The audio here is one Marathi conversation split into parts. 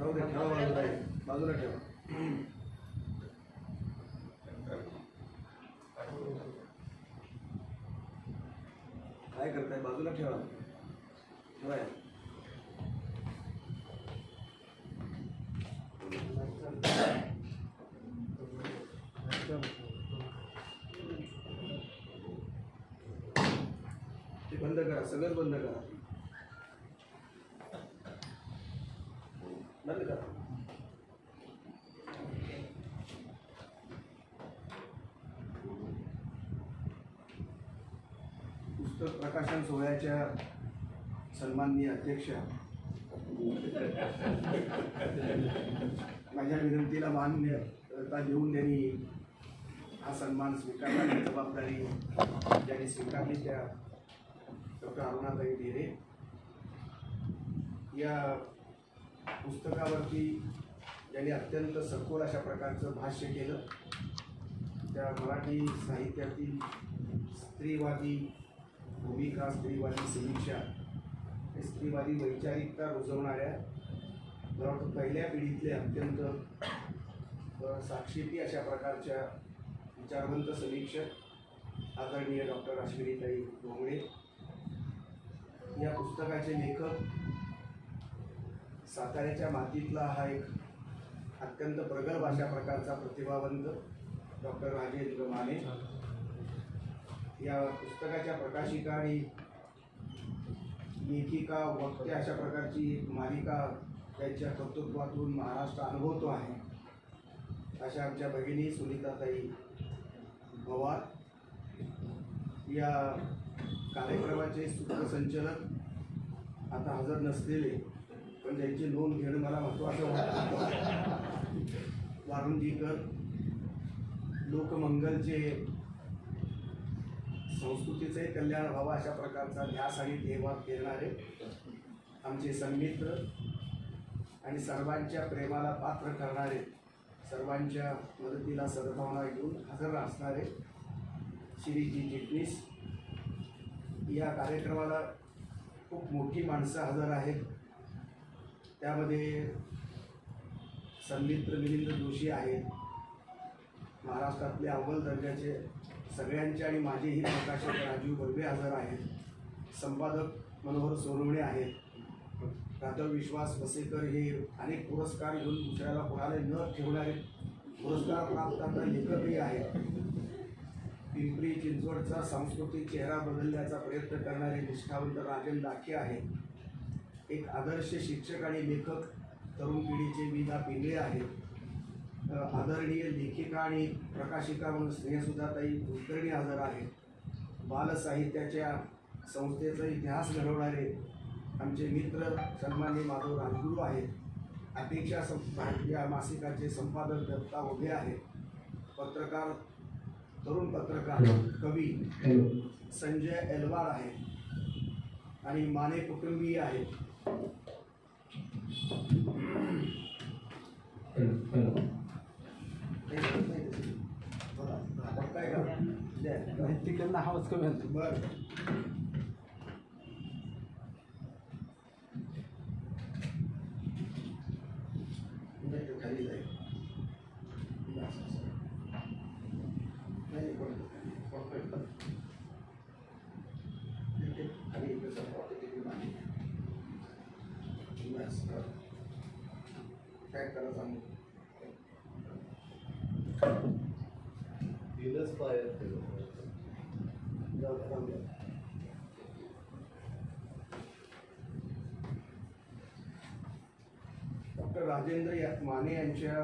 जाऊ दे, ठेवा बाजूला, बाजूला ठेवा. काय करताय? बाजूला ठेवा. ठेवाय ते बंद करा, सगळंच बंद करा, बंद करा. पुस्तक प्रकाशन सोहळ्याच्या सन्माननीय अध्यक्षा, माझ्या विनंतीला मान्यता देऊन त्यांनी हा सन्मान स्वीकारण्याची जबाबदारी ज्यांनी स्वीकारली त्या डॉक्टर अरुणाताई ढेरे. या पुस्तकावरती ज्यांनी अत्यंत सखोल अशा प्रकारचं भाष्य केलं, त्या मराठी साहित्यातील स्त्रीवादी भूमिका, स्त्रीवादी समीक्षा, स्त्रीवादी वैचारिकता रुजवणाऱ्या, मला वाटतं पहिल्या पिढीतले अत्यंत साक्षेपी अशा प्रकारच्या विचारवंत समीक्षक आदरणीय डॉक्टर अश्विनीताई डोंगरे. या पुस्तकाचे लेखक साताऱ्याच्या मातीतला हा एक अत्यंत प्रगल्भ अशा प्रकारचा प्रतिभावंत डॉक्टर राजेंद्र माने. या पुस्तकाच्या प्रकाशिका आणि लेखिका, वक्त्या अशा प्रकारची एक मालिका त्यांच्या कर्तृत्वातून महाराष्ट्र अनुभवतो आहे. अशा आमच्या भगिनी सुनीताताई पवार या कार्यक्रमाचे सूत्रसंचालक आता हजर नसलेले, पण ज्यांची नोंद घेणं मला महत्त्वाचं वाटतं, वारुंजीकर. लोकमंगलचे संस्कृतीचे कल्याण व्हावं अशा प्रकारचा ध्यास आणि ध्येयवाद केणारे आमचे सन्मित्र आणि सर्वांच्या प्रेमाला पात्र करणारे, सर्वांच्या मदतीला सद्भावना घेऊन हजर असणारे श्रीजी चिटणीस. या कार्यक्रमाला खूप मोठी माणसं हजर आहेत. त्यामध्ये सन्मित्र मिलिंद जोशी आहेत, महाराष्ट्रातले अव्वल दर्जाचे सगळ्यांचे आणि माझेही प्रकाशक राजीव बर्वे हजर आहेत. संपादक मनोहर सोनवणे आहेत. राघव विश्वास वसेकर हे अनेक पुरस्कार घेऊन दुसऱ्याला कोणाला न ठेवणारे पुरस्कार प्राप्त आता लेखकही आहेत. पिंपरी चिंचवडचा सांस्कृतिक चेहरा बदलण्याचा प्रयत्न करणारे निष्ठावंत राजन दाखे आहेत. एक आदर्श शिक्षक आणि लेखक तरुण पिढीचे विदा पिंगळे आहेत. आदरणीय लेखिका आणि प्रकाशिका म्हणून स्नेहसुधाताई कुलकर्णी हजर आहेत. बालसाहित्याच्या संस्थेचा इतिहास घडवणारे आमचे मित्र सन्माननीय माधव राजगुरू आहेत. अपेक्षा या मासिकाचे संपादक दत्ता उभे आहेत. पत्रकार, तरुण पत्रकार, कवी संजय एलवार आहेत आणि माने कुटुंबीय आहेत. काय का तिकडनं आवाज कमी होतो. बरं, खाली जाईल. काय करा सांगू दिलंच पाहिजे. डॉक्टर राजेंद्र माने यांच्या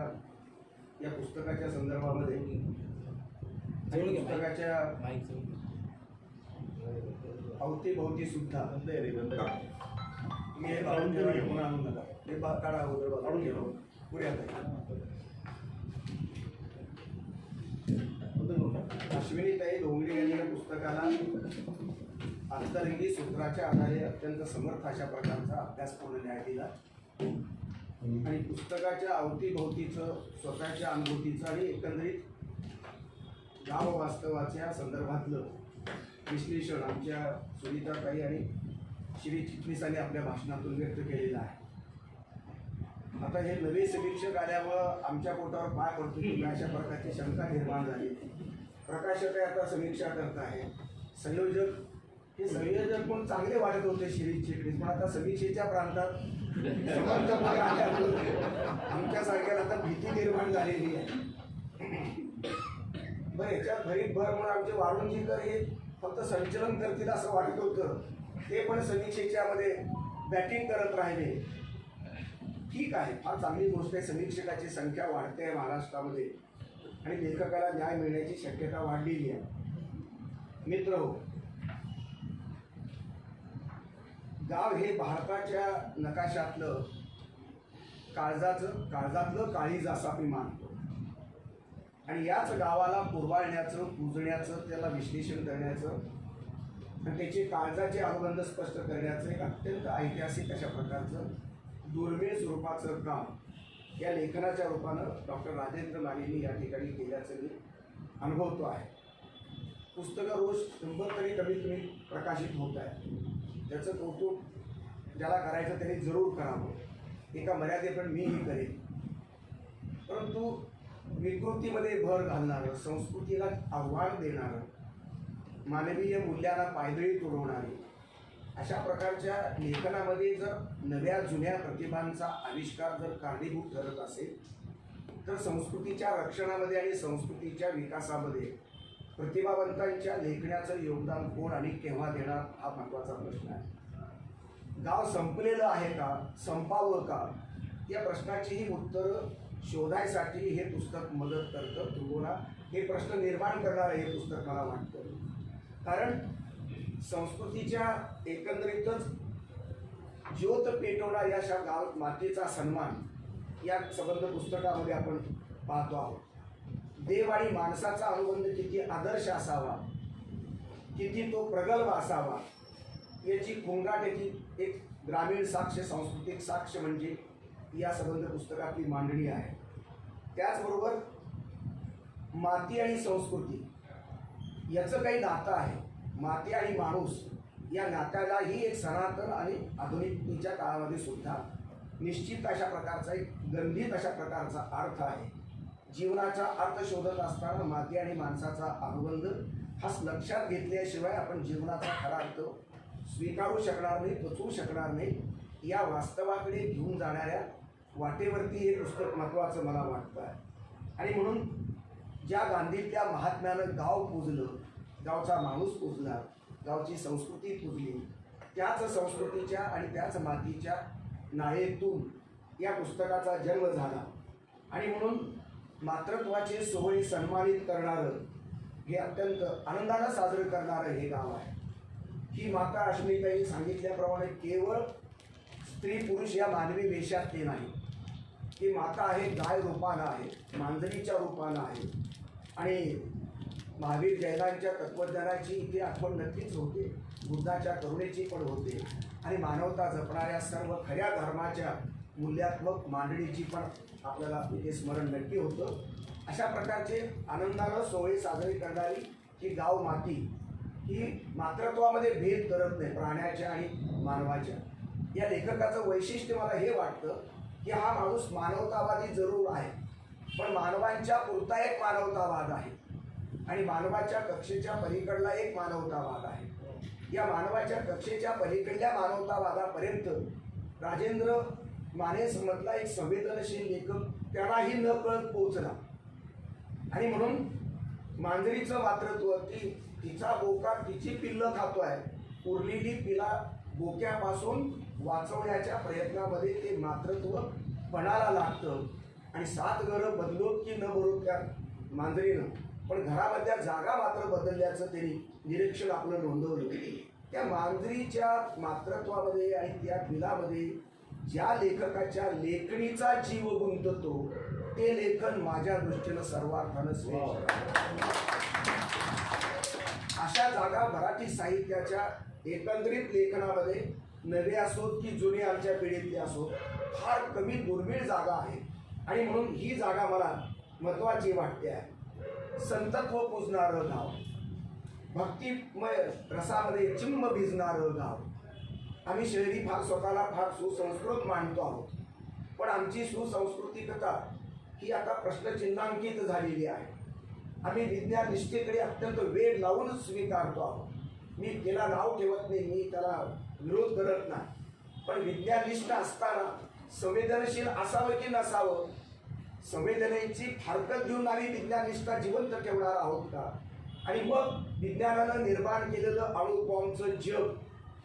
या पुस्तकाच्या संदर्भामध्ये पुस्तकाच्या अवतीभोवती सुद्धा मी हे काढून घेऊन आणू नका, हे काढा अगोदर काढून घेऊ पुढे अश्विनीताई डोंगरे यांनी या पुस्तकाला अंतरंगी सूत्राच्या आधारे अत्यंत समर्थ अशा प्रकारचा अभ्यासपूर्ण न्याय दिला आणि पुस्तकाच्या अवतीभोवतीचं स्वतःच्या अनुभूतीचं आणि एकंदरीत गाव वास्तवाच्या संदर्भातलं विश्लेषण आमच्या सुनीताताई आणि श्री चिटणीसांनी आपल्या भाषणातून व्यक्त केलेलं आहे. आता आता हे नवे समीक्षक आल्यामुळं आमच्या पोटावर पाय पडतो की अशा प्रकारची शंका निर्माण झाली. प्रकाशक आता समीक्षा करत आहे, संयोजक हे संयोजक पण चांगले वाटत होते शिरीष चिटणीस, पण आता समीक्षेच्या प्रांतात समर्थपणे आल्यामुळे आमच्यासारख्याला आता भीती निर्माण झालेली आहे. बरं, याच्यात भरीत भर म्हणून आमचे वारुंजीकर हे फक्त संचलन करतील असं वाटत होतं, ते पण समीक्षेच्या मध्ये बॅटिंग करत राहिले. ठीक आहे, फार चांगली गोष्ट आहे. समीक्षकाची संख्या वाढते आहे महाराष्ट्रामध्ये आणि लेखकाला न्याय मिळण्याची शक्यता वाढलेली आहे. मित्र, गाव हे भारताच्या नकाशातलं काळजातलं काळीज असं आम्ही मानतो आणि याच गावाला पुरवाळण्याचं, पूजण्याचं, त्याला विश्लेषण करण्याचं आणि त्याचे काळजाचे अनुबंध स्पष्ट करण्याचं एक अत्यंत ऐतिहासिक अशा प्रकारचं दुर्मिळ स्वरूपाचं काम या लेखनाच्या रूपानं डॉक्टर राजेंद्र मानेंनी या ठिकाणी केल्याचं मी अनुभवतो आहे. पुस्तकं रोज 100 तरी कमीत कमी प्रकाशित होत आहे. त्याचं कौतुक ज्याला करायचं त्याने जरूर करावं, एका मर्यादेपर्यंत मीही करेन. परंतु विकृतीमध्ये भर घालणारं, संस्कृतीला आव्हान देणारं, मानवीय मूल्यांना पायदळी तुडवणारी अशा प्रकारच्या लेखनामध्ये जर नव्या जुन्या प्रतिभांचा आविष्कार जर कारणीभूत ठरत असेल तर संस्कृतीच्या रक्षणामध्ये आणि संस्कृतीच्या विकासामध्ये प्रतिभावंतांच्या लेखण्याचं योगदान कोण आणि केव्हा देणार हा महत्त्वाचा प्रश्न आहे. गाव संपलेलं आहे का, संपावं का, या प्रश्नाचीही उत्तरं शोधायसाठी हे पुस्तक मदत करतं. तुम्हाला हे प्रश्न निर्माण करणारं हे पुस्तक मला वाटतं. कारण संस्कृतीच्या एकंदरीतच ज्योत पेटवणाऱ्या अशा गाव मातेचा सन्मान या संबंध पुस्तकामध्ये आपण पाहतो आहोत. देव आणि माणसाचा अनुबंध किती आदर्श असावा, किती तो प्रगल्भ असावा याची गोंगाट याची एक ग्रामीण साक्ष, सांस्कृतिक साक्ष म्हणजे या संबंध पुस्तकातली मांडणी आहे. त्याचबरोबर माती आणि संस्कृती याचं काही नातं आहे. माती आणि माणूस या नात्यालाही एक सनातन आणि आधुनिकतेच्या काळामध्ये सुद्धा निश्चित अशा प्रकारचा, एक गंभीर अशा प्रकारचा अर्थ आहे. जीवनाचा अर्थ शोधत असताना माती आणि माणसाचा अनुबंध हा लक्षात घेतल्याशिवाय आपण जीवनाचा खरा अर्थ स्वीकारू शकणार नाही, पचवू शकणार नाही. या वास्तवाकडे घेऊन जाणाऱ्या वाटेवरती हे पुस्तक महत्त्वाचं मला वाटतं आहे. आणि म्हणून ज्या गांधीतल्या महात्म्यानं गाव पूजलं, गावचा माणूस पूजला, गावची संस्कृती पूजली, त्याच संस्कृतीच्या आणि त्याच मातीच्या नाळेतून या पुस्तकाचा जन्म झाला. आणि म्हणून मातृत्वाचे सोहळे सन्मानित करणारं, हे अत्यंत आनंदानं साजरं करणारं हे गाव आहे. ही माता अश्विनीताई सांगितल्याप्रमाणे केवळ स्त्री पुरुष या मानवी वेशात ते नाही. ही माता आहे, गाय रूपानं आहे, मांजरीच्या रूपानं आहे. आणि महावीर जैनांच्या तत्त्वज्ञानाची इथे आठवण नक्कीच होते, बुद्धाच्या करुणेची पण होते आणि मानवता जपणाऱ्या सर्व खऱ्या धर्माच्या मूल्यात्मक मांडणीची पण आपल्याला इथे स्मरण नक्की होतं. अशा प्रकारचे आनंदानं सोहळे साजरे करणारी ही गाव माती ही मातृत्वामध्ये भेद करत नाही प्राण्याच्या आणि मानवाच्या. या लेखकाचं वैशिष्ट्य मला हे वाटतं की हा माणूस मानवतावादी जरूर आहे, पण मानवांच्या पुरता एक मानवतावाद आहे आणि मानवाच्या कक्षेच्या पलीकडला एक मानवतावाद आहे. या मानवाच्या कक्षेच्या पलीकडल्या मानवतावादापर्यंत राजेंद्र माने समजला एक संवेदनशील लेखक, त्यालाही न कळत पोहोचला. आणि म्हणून मांजरीचं मातृत्व, तिचा बोका तिची पिल्लं खातोय, उरलेली पिला बोक्यापासून वाचवण्याच्या प्रयत्नामध्ये ते मातृत्व पणाला लागतं. आणि 7 घरं बदलोत की न बरोत त्या मांजरीनं, पण घरामधल्या जागा मात्र बदलल्याचं त्यांनी निरीक्षण आपलं नोंदवलं. त्या मांजरीच्या मातृत्वामध्ये आणि त्या पिलामध्ये ज्या लेखकाच्या लेखणीचा जीव गुंततो ते लेखन माझ्या दृष्टीनं सर्वार्थानं श्रेष्ठ. अशा जागा मराठी साहित्याच्या एकंदरीत लेखनामध्ये नवे असोत की जुने आमच्या पिढीतले असोत फार कमी दुर्मिळ जागा आहे. आणि म्हणून ही जागा मला महत्त्वाची वाटते आहे. संतत्व पूजणारं गाव, भक्तिमय रसामध्ये चिंब भिजणारं गाव. आम्ही शहरी फार स्वतःला फार सुसंस्कृत मानतो आहोत, पण आमची सुसंस्कृतिकता ही आता प्रश्नचिन्हांकित झालेली आहे. आम्ही विज्ञान निष्ठेकडे अत्यंत वेळ लावूनच स्वीकारतो आहोत. मी त्याला नाव ठेवत नाही, मी त्याला विरोध करत नाही, पण विज्ञाननिष्ठ असताना संवेदनशील असावं की नसावं, संवेदनेची फारकत घेऊन आम्ही विज्ञाननिष्ठा जिवंत ठेवणार आहोत का? आणि मग विज्ञानानं निर्माण केलेलं अणुबॉम्बचं जग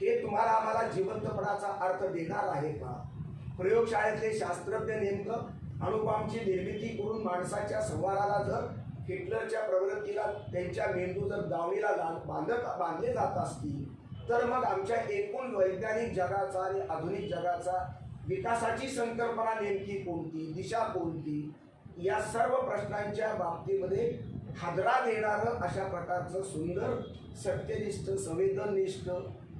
हे तुम्हाला आम्हाला जिवंतपणाचा अर्थ देणार आहे का? प्रयोगशाळेतले शास्त्रज्ञ नेमकं अणुबॉम्बची निर्मिती करून माणसाच्या संवाराला जर हिटलरच्या प्रवृत्तीला त्यांच्या मेंदू जर दावणीला बांधले जात असतील, तर मग आमच्या एकूण वैज्ञानिक जगाचा आणि आधुनिक जगाचा विकासाची संकल्पना नेमकी कोणती, दिशा कोणती, या सर्व प्रश्नांच्या बाबतीमध्ये हादरा देणारं अशा प्रकारचं सुंदर सत्यनिष्ठ संवेदननिष्ठ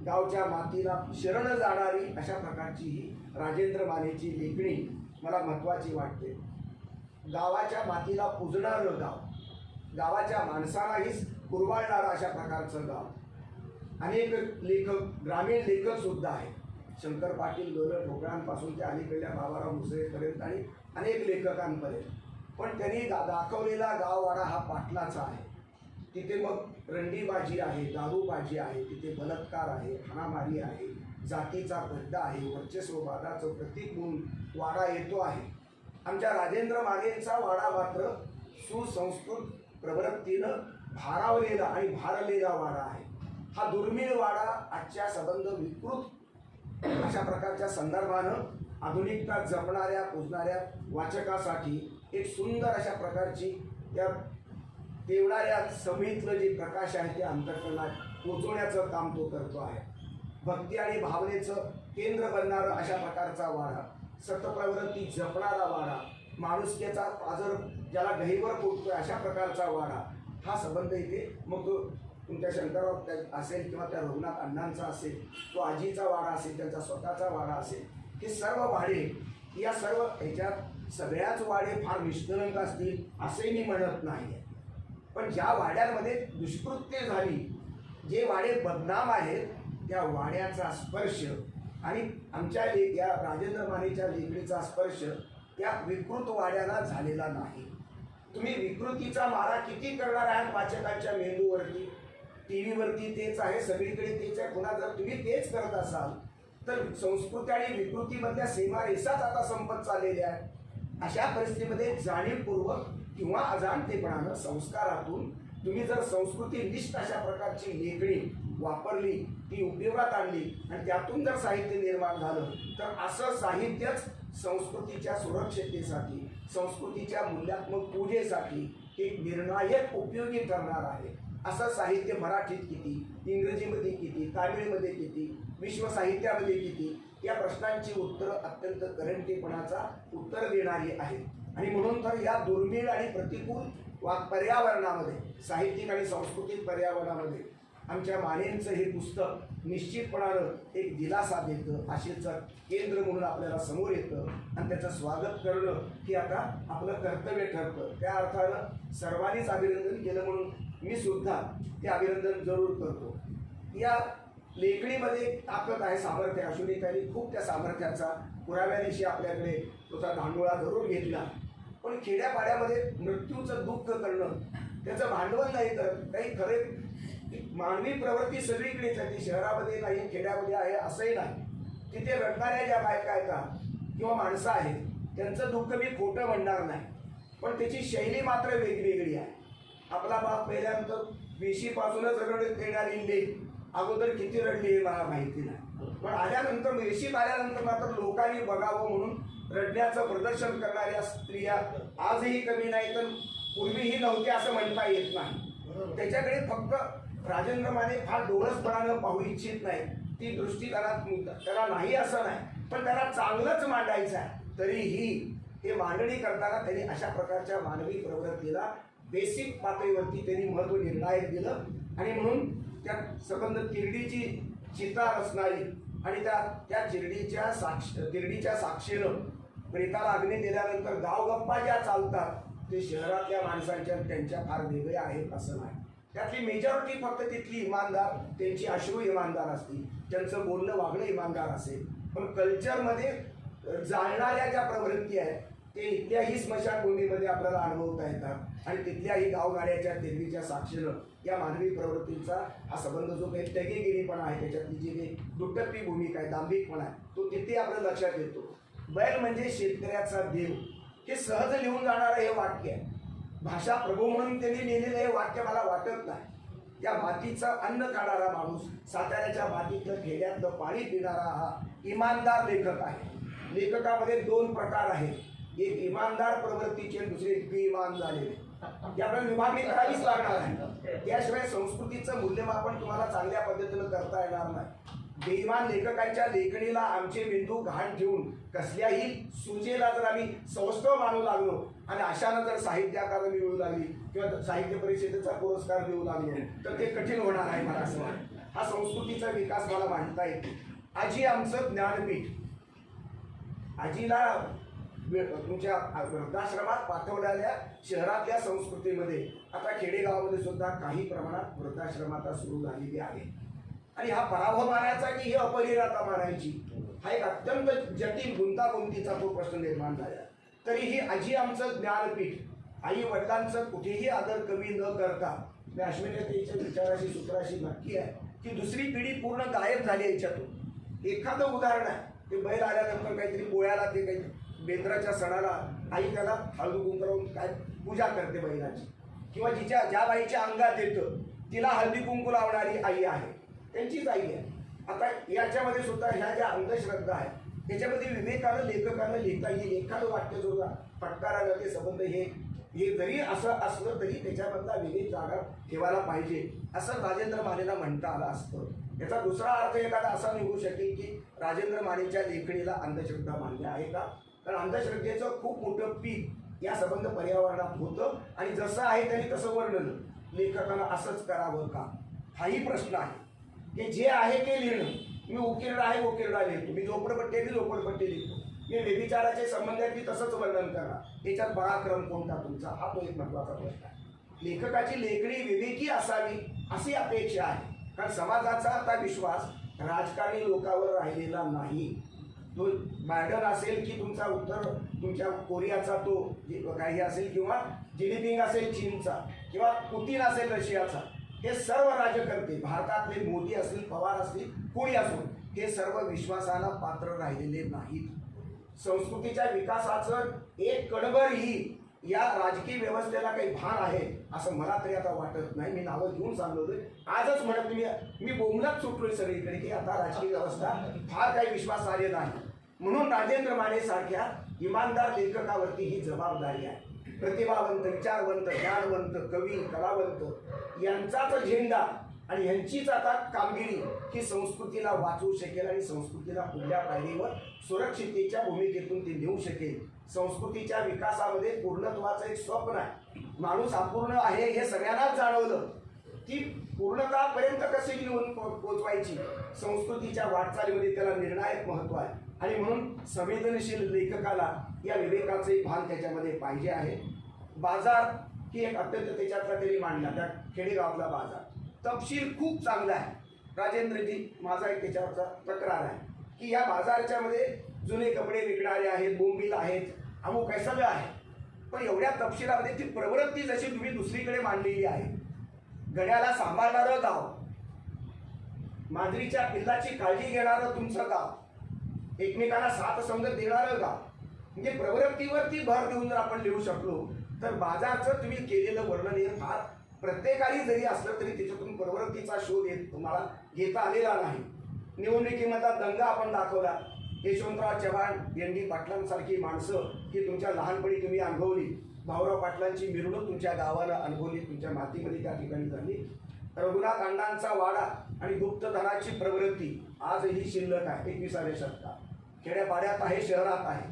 गावच्या मातीला शरण जाणारी अशा प्रकारची ही राजेंद्र मानेची लेखणी मला महत्त्वाची वाटते. गावाच्या मातीला पुजणारं गाव, गावाच्या माणसालाही कुरवाळणारं अशा प्रकारचं गाव. अनेक लेखक, ग्रामीण लेखक सुद्धा आहेत. शंकर पाटील, गोरख ठोकळांपासून ते अलीकडल्या बाबाराव मुसळेपर्यंत आणि अनेक लेखकांपर्यंत. पण त्यांनी दाखवलेला गाववाडा हा पाटलाचा आहे. तिथे मग रंडीबाजी आहे, दारूबाजी आहे, तिथे बलात्कार आहे, हाणामारी आहे, जातीचा गड्डा आहे, वर्चस्ववादाचं प्रतीक म्हणून वाडा येतो आहे. आमच्या राजेंद्र मानेंचा वाडा मात्र सुसंस्कृत प्रवृत्तीनं भारावलेला आणि भारलेला वाडा आहे. हा दुर्मिळ वाडा आजच्या संबंध विकृत अशा प्रकारच्या संदर्भानं आधुनिकता जपणाऱ्या पुजणाऱ्या वाचकासाठी एक सुंदर अशा प्रकारची त्या तेवणाऱ्या सभेतलं जे प्रकाश आहे ते अंतःकरणात पोचवण्याचं काम तो करतो आहे. भक्ती आणि भावनेचं केंद्र बनणारं अशा प्रकारचा वाडा, सतप्रवृत्ती जपणारा वाडा, माणुसकीचा आदर ज्याला गहिवर पोचतोय अशा प्रकारचा वाडा, हा संबंध इथे मग तो तुमच्या शंकरराव असेल किंवा त्या रघुनाथ अण्णांचा असेल, तो आजीचा वाडा असेल, त्यांचा स्वतःचा वाडा असेल, हे सर्व वाडे, या सर्व ह्याच्यात सगळ्याच वाडे फार निष्कलंक असतील असे मी म्हणत नाही. पण ज्या वाड्यांमध्ये दुष्कृत्य झाली, जे वाडे बदनाम आहेत, त्या वाड्याचा स्पर्श आणि आमच्या या राजेंद्र मानेच्या लेखणीचा स्पर्श त्या विकृत वाड्याला झालेला नाही. तुम्ही विकृतीचा मारा किती करणार आहात वाचकांच्या मेंदूवरती? टी व्हीवरती तेच आहे, सगळीकडे तेच आहे. पुन्हा जर तुम्ही तेच करत असाल तर संस्कृती आणि विकृतीमधल्या सीमारेषाच आता संपत चाललेल्या आहेत. अशा परिस्थितीमध्ये जाणीवपूर्वक किंवा अजाणतेपणानं संस्कारातून तुम्ही जर संस्कृतीनिष्ठ अशा प्रकारची लेखणी वापरली, ती उपयोगात आणली आणि त्यातून जर साहित्य निर्माण झालं, तर असं साहित्यच संस्कृतीच्या सुरक्षिततेसाठी, संस्कृतीच्या मूल्यात्मक पूजेसाठी एक निर्णायक उपयोगी ठरणार आहे. असं साहित्य मराठीत किती, इंग्रजीमध्ये किती, तामिळमध्ये किती, विश्व साहित्यामध्ये किती, या प्रश्नांची उत्तरं अत्यंत करंटीपणाचा उत्तर देणारी आहेत. आणि म्हणून तर या दुर्मिळ आणि प्रतिकूल पर्यावरणामध्ये, साहित्यिक आणि सांस्कृतिक पर्यावरणामध्ये आमच्या मानेंचं हे पुस्तक निश्चितपणानं एक दिलासा देतं, आशेचं केंद्र म्हणून आपल्याला समोर येतं आणि त्याचं स्वागत करणं हे आता आपलं कर्तव्य ठरतं. त्या अर्थानं सर्वांनीच अभिनंदन केलं म्हणून मी सुद्धा ते अभिनंदन जरूर करतो. या लेखणीमध्ये ताकद आहे, सामर्थ्य. अश्विनीताईंनी खूप त्या सामर्थ्याचा पुराव्यानिशी आपल्याकडे त्याचा धांडोळा जरूर घेतला. पण खेड्यापाड्यामध्ये मृत्यूचं दुःख करणं, त्याचं भांडवल नाही तर काही खरे मानवी प्रवृत्ती सगळीकडेच आहे. ती शहरामध्ये नाही, खेड्यामध्ये आहे असंही नाही. तिथे रडणाऱ्या ज्या बायका आहेत किंवा माणसं आहेत, त्यांचं दुःख मी खोटं म्हणणार नाही, पण त्याची शैली मात्र वेगवेगळी आहे. आपला बाप पहिल्यानंतर वेशीपासूनच रडत येणारी लेक अगोदर किती रडली हे मला माहिती नाही, पण आल्यानंतर वेशीत आल्यानंतर मात्र लोकांनी बघावं म्हणून रडण्याचं प्रदर्शन करणाऱ्या स्त्रिया आजही कमी नाही तर पूर्वीही नव्हत्या असं म्हणता येत नाही. त्याच्याकडे फक्त राजेंद्र माने फार डोळसपणानं पाहू इच्छित नाही, ती दृष्टी त्याला नाही असं नाही, पण त्याला चांगलंच मांडायचं आहे. तरीही हे मांडणी करताना त्यांनी अशा प्रकारच्या मानवी प्रवृत्तीला बेसिक पातळीवरती त्यांनी महत्त्व निर्णायक दिलं. आणि म्हणून त्या संबंध तिरडीची चिता असणारी आणि त्या तिरडीच्या साक्षीनं प्रेताला अग्नी दिल्यानंतर गावगप्पा ज्या चालतात ते शहरातल्या माणसांच्या त्यांच्या फार वेगळ्या आहेत असं नाही. त्यातली मेजॉरिटी फक्त तिथली इमानदार, त्यांची अश्रू इमानदार असतील, त्यांचं बोलणं वागणं इमानदार असेल. पण कल्चरमध्ये जाणणाऱ्या ज्या प्रवृत्ती आहेत ते इथल्याही स्मशानभूमीमध्ये आपल्याला अनुभवता येतात आणि तिथल्याही गावगाड्याच्या तेरवीच्या साक्षीनं या मानवी प्रवृत्तींचा हा संबंध जो काही टगेगिरीपणा आहे, त्याच्यातली जी काही दुटप्पी भूमिका आहे, दांभिकपणा आहे, तो तिथे आपल्या लक्षात येतो. बैल म्हणजे शेतकऱ्याचा देव, हे सहज लिहून जाणारं हे वाक्य आहे. भाषा प्रभू म्हणून त्यांनी लिहिलेलं हे वाक्य मला वाटत नाही. त्या मातीचं अन्न खाणारा माणूस, साताऱ्याच्या मातीतलं खेड्यातलं पाणी पिणारा हा इमानदार लेखक आहे. लेखकामध्ये दोन प्रकार आहेत, एक इमानदार प्रवृत्तीचे आणि दुसरे बेईमान झालेले. त्यामुळे विभागणी करावीच लागणार आहे. त्याशिवाय संस्कृतीचं मूल्यमापन तुम्हाला चांगल्या पद्धतीनं करता येणार नाही. बेईमान लेखकांच्या लेखणीला आमचे मेंदू घाण ठेवून कसल्याही सुजेला जर आम्ही सौष्ठव मानू लागलो आणि अशानं जर साहित्य अकादमी मिळू लागली किंवा साहित्य परिषदेचा पुरस्कार देऊ लागलो तर ते कठीण होणार आहे. मला असं वाटतं हा संस्कृतीचा विकास मला मांडता येते. आजी आमचं ज्ञानपीठ. आजीला तुमच्या वृद्धाश्रमात पाठवणाऱ्या शहरातल्या संस्कृतीमध्ये आता खेडेगावामध्ये सुद्धा काही प्रमाणात वृद्धाश्रम आता सुरू झालेली आहे. आणि हा पराभव मानायचा की ही अपरिरता मानायची, हा एक अत्यंत जटिल गुंतागुंतीचा तो प्रश्न निर्माण झाला. तरीही आजी आमचं ज्ञानपीठ, आई वडिलांचं कुठेही आदर कमी न करता, मी अश्विनीताईच्या विचाराशी सूत्राशी नक्की आहे की दुसरी पिढी पूर्ण गायब झाली याच्यातून. एखादं उदाहरण आहे, ते बैल आल्यानंतर काहीतरी पोळ्याला ते काही बेंद्राच्या सणाला आई त्याला हळदी कुंकू काय पूजा करते बैलाची, किंवा ज्या बाईच्या अंगात येतं तिला हळदी कुंकू लावणारी आई आहे, त्यांचीच आई आहे. आता याच्यामध्ये सुद्धा ह्या ज्या अंधश्रद्धा आहेत त्याच्यामध्ये विवेकानं लेखकानं लिहिता येईल एखादं वाक्य सुद्धा फटकाराला ते संबंध हे जरी असं असलं तरी त्याच्यामधला विवेक जागा ठेवायला पाहिजे असं राजेंद्र मानेला म्हणता आलं असतं. याचा दुसरा अर्थ एखादा असा निघू शकेल की राजेंद्र मानेच्या लेखणीला अंधश्रद्धा मान्य आहे का? कारण अंधश्रद्धेचं खूप मोठं पीक या संबंध पर्यावरणात होतं आणि जसं आहे त्यांनी तसं वर्णन लेखकानं असंच करावं का, हाही प्रश्न आहे. की जे आहे ते लिहिणं, मी उकिरडा आहे उकिरडा लिहितो, मी झोपडपट्टी आहे मी झोपडपट्टी लिहितो, मी व्यभिचाराचे संबंध आहेत मी तसंच वर्णन करा, त्याच्यात पराक्रम कोणता तुमचा, हा तो एक महत्त्वाचा प्रश्न आहे. लेखकाची लेखणी विवेकी असावी अशी अपेक्षा आहे. कारण समाजाचा आता विश्वास राजकारणी लोकांवर राहिलेला नाही. तो बायडन असेल की तुमचा उत्तर तुमच्या कोरियाचा तो काही असेल किंवा जिनिपिंग असेल चीनचा किंवा पुतीन असेल रशियाचा, हे सर्व राज्यकर्ते भारतातले मोदी असतील पवार असतील कोणी असो हे सर्व विश्वासाला पात्र राहिलेले नाहीत. संस्कृतीच्या विकासाचं एक कणभरही या राजकीय व्यवस्थेला काही भान आहे असं मला तरी आता वाटत नाही. मी नावं घेऊन सांगलो आजच म्हणत मी बोंबलत सुटलोय सगळीकडे की आता राजकीय व्यवस्था फार काही विश्वासार्ह नाही. म्हणून राजेंद्र माने सारख्या इमानदार लेखकावरती ही जबाबदारी आहे. प्रतिभावंत, विचारवंत, ज्ञानवंत, कवी, कलावंत यांचाच झेंडा आणि यांचीच आता कामगिरी ही संस्कृतीला वाचवू शकेल आणि संस्कृतीला पुढल्या पायरीवर सुरक्षिततेच्या भूमिकेतून ती नेऊ शकेल. संस्कृतीच्या विकासामध्ये पूर्णत्वाचं एक स्वप्न आहे. माणूस अपूर्ण आहे हे सगळ्यांनाच जाणवलं. ती पूर्णतापर्यंत कशी घेऊन पोचवायची संस्कृतीच्या वाटचालीमध्ये त्याला निर्णायक महत्त्व आहे. आणि म्हणून संवेदनशील लेखकाला या विवेकाचे भान त्याच्यामध्ये पाहिजे आहे. बाजार ही एक अत्यंत त्याच्यातला तरी मांडला, त्या खेडेगावातला बाजार तपशील खूप चांगला आहे. राजेंद्रजी माझा एक त्याच्यावरचा तक्रार आहे की या बाजाराच्या मध्ये जुने कपडे विकणारे आहेत, बोंबील आहेत, अमुक काय सगळं आहे. पण एवढ्या तपशिलामध्ये ती प्रवृत्ती जशी तुम्ही दुसरीकडे मांडलेली आहे, गड्याला सांभाळणारं गाव, मांजरीच्या पिल्लाची काळजी घेणारं तुमचं गाव, एकमेकांना साथ समजत देणारं गाव, म्हणजे प्रवृत्तीवरती भर देऊन जर आपण लिहू शकलो तर बाजारचं तुम्ही केलेलं वर्णन हे फार प्रत्येकाने जरी असलं तरी त्याच्यातून प्रवृत्तीचा शोध तुम्हाला घेता आलेला नाही. निवडणुकीमधला दंगा आपण दाखवला. यशवंतराव चव्हाण, एन डी पाटलांसारखी माणसं ही तुमच्या लहानपणी तुम्ही अनुभवली. भाऊराव पाटलांची मिरवणूक तुमच्या गावाला अनुभवली, तुमच्या मातीमध्ये त्या ठिकाणी झाली. रघुनाथ अण्णांचा वाडा आणि गुप्तधनाची प्रवृत्ती आजही शिल्लक आहे 21व्या शतकात. खेड्यापाड्यात आहे, शहरात आहे.